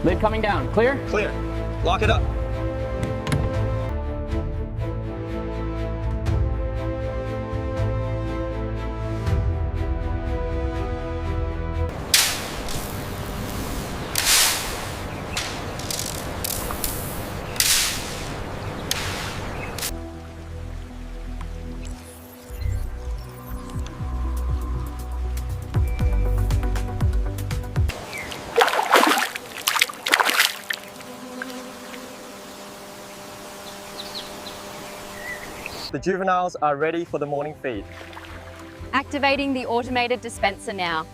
Lid coming down. Clear? Clear. Lock it up. The juveniles are ready for the morning feed. Activating the automated dispenser now.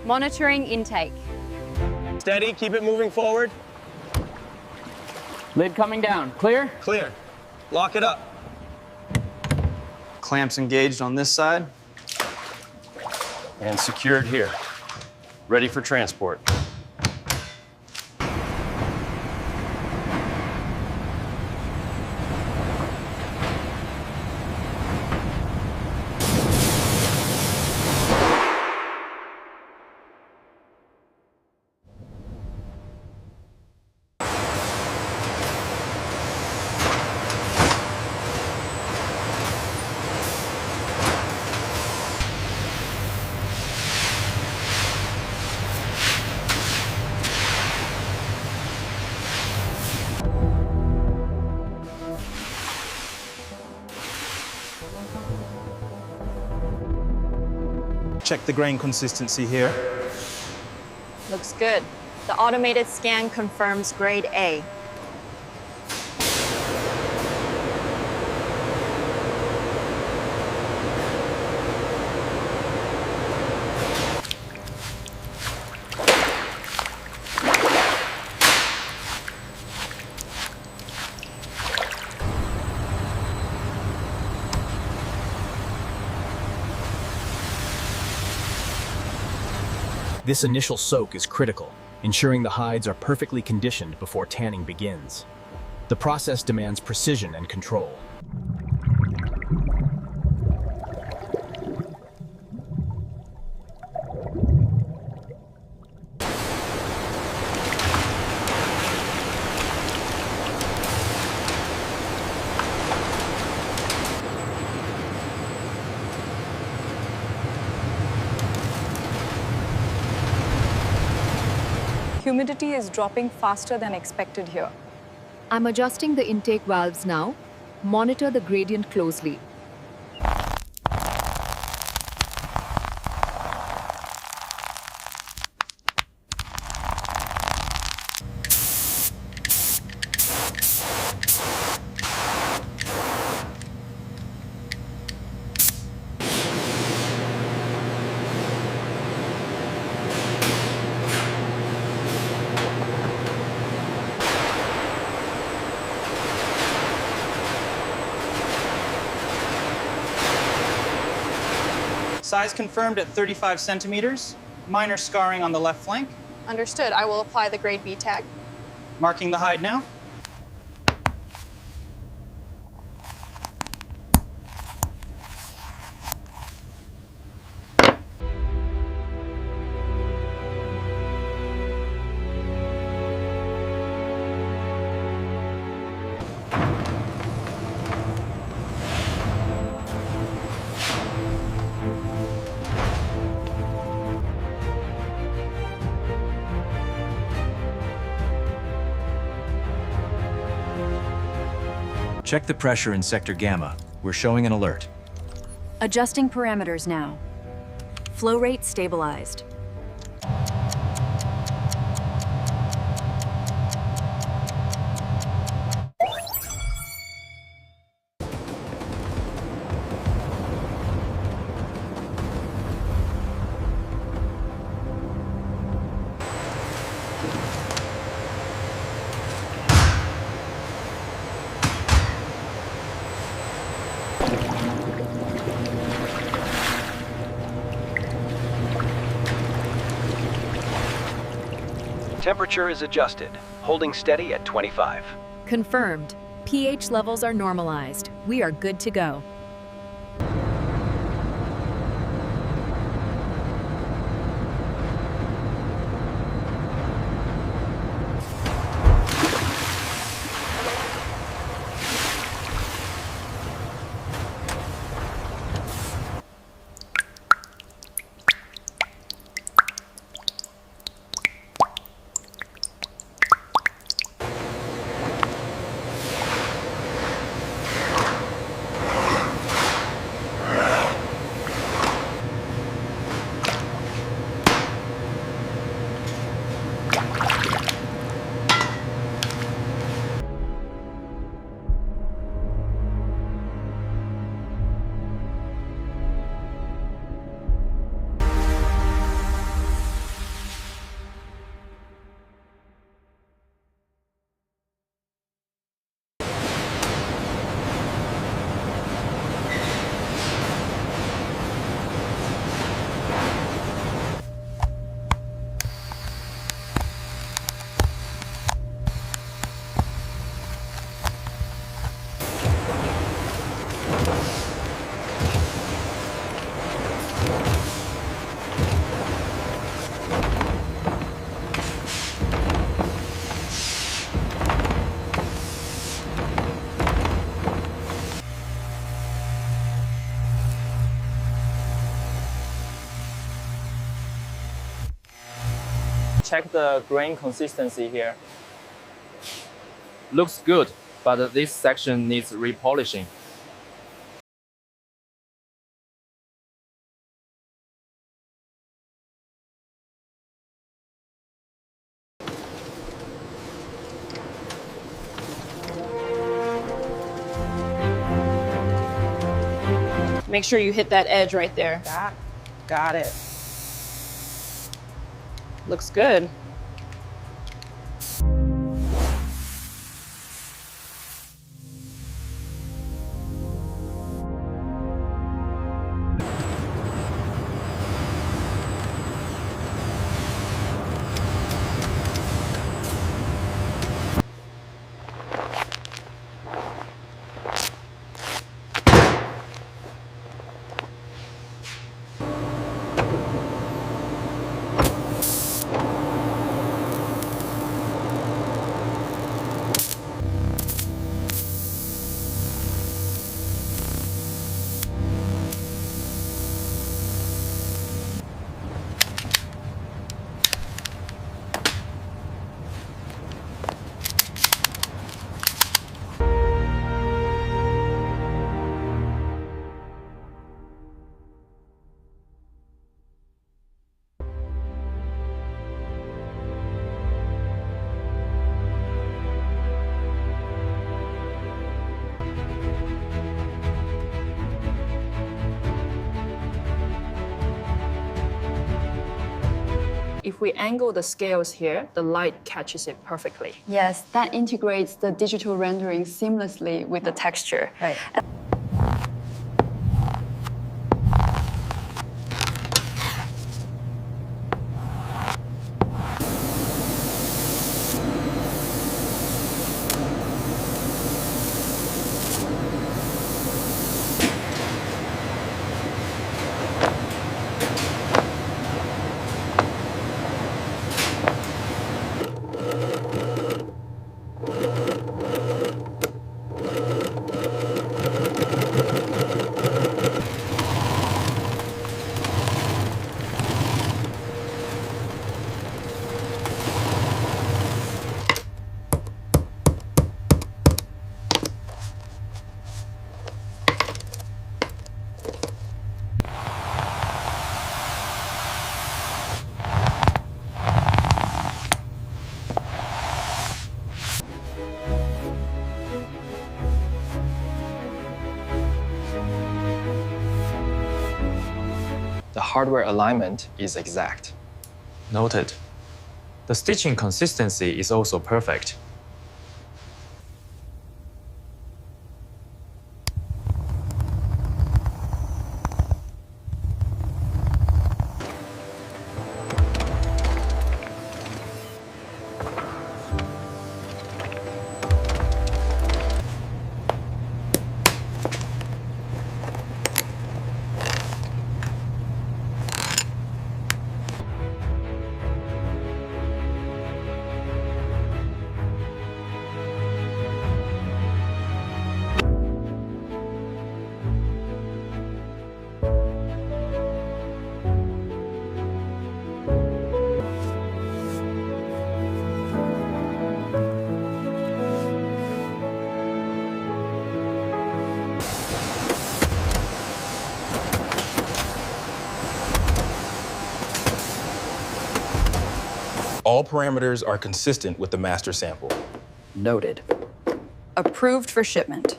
Monitoring intake. Steady, keep it moving forward. Lid coming down. Clear? Clear. Lock it up. Clamps engaged on this side. And secured here. Ready for transport. Check the grain consistency here. Looks good. The automated scan confirms grade A. This initial soak is critical, ensuring the hides are perfectly conditioned before tanning begins. The process demands precision and control. Humidity is dropping faster than expected here. I'm adjusting the intake valves now. Monitor the gradient closely. Size confirmed at 35 centimeters. Minor scarring on the left flank. Understood. I will apply the grade B tag. Marking the hide now. Check the pressure in sector gamma. We're showing an alert. Adjusting parameters now. Flow rate stabilized. Temperature is adjusted, holding steady at 25. Confirmed. pH levels are normalized. We are good to go. check the grain consistency here. Looks good, but this section needs repolishing. Make sure you hit that edge right there. Got it. Looks good. If we angle the scales here, the light catches it perfectly. Yes, that integrates the digital rendering seamlessly with the texture. Right. The hardware alignment is exact. Noted. The stitching consistency is also perfect. All parameters are consistent with the master sample. Noted. Approved for shipment.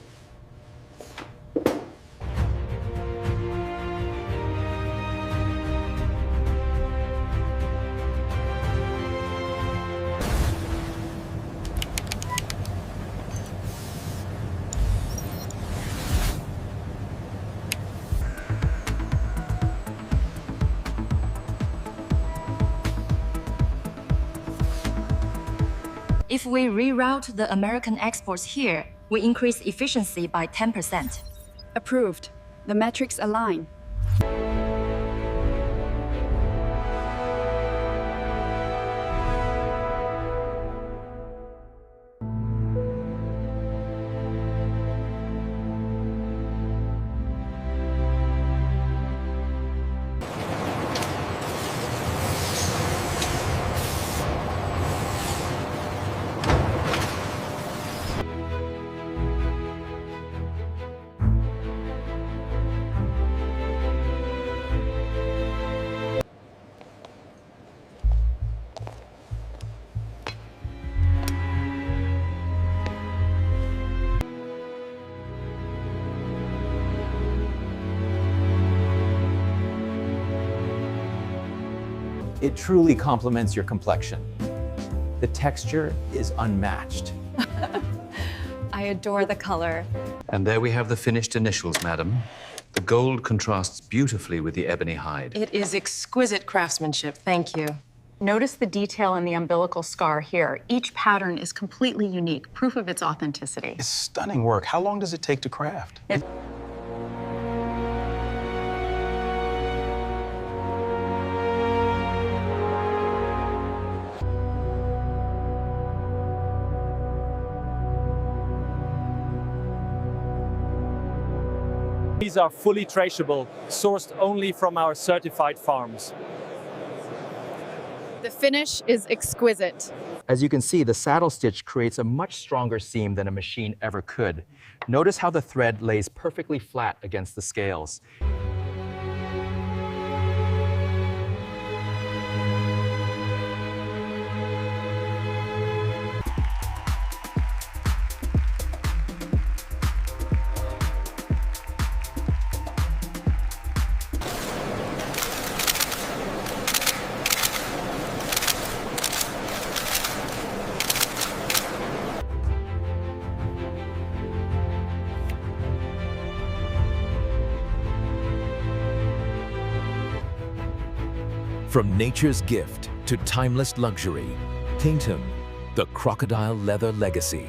If we reroute the American exports here, we increase efficiency by 10%. Approved. The metrics align. It truly complements your complexion. The texture is unmatched. I adore the color. And there we have the finished initials, madam. The gold contrasts beautifully with the ebony hide. It is exquisite craftsmanship. Thank you. Notice the detail in the umbilical scar here. Each pattern is completely unique, proof of its authenticity. It's stunning work. How long does it take to craft? These are fully traceable, sourced only from our certified farms. The finish is exquisite. As you can see, the saddle stitch creates a much stronger seam than a machine ever could. Notice how the thread lays perfectly flat against the scales. From nature's gift to timeless luxury, Kingdom, the Crocodile Leather Legacy.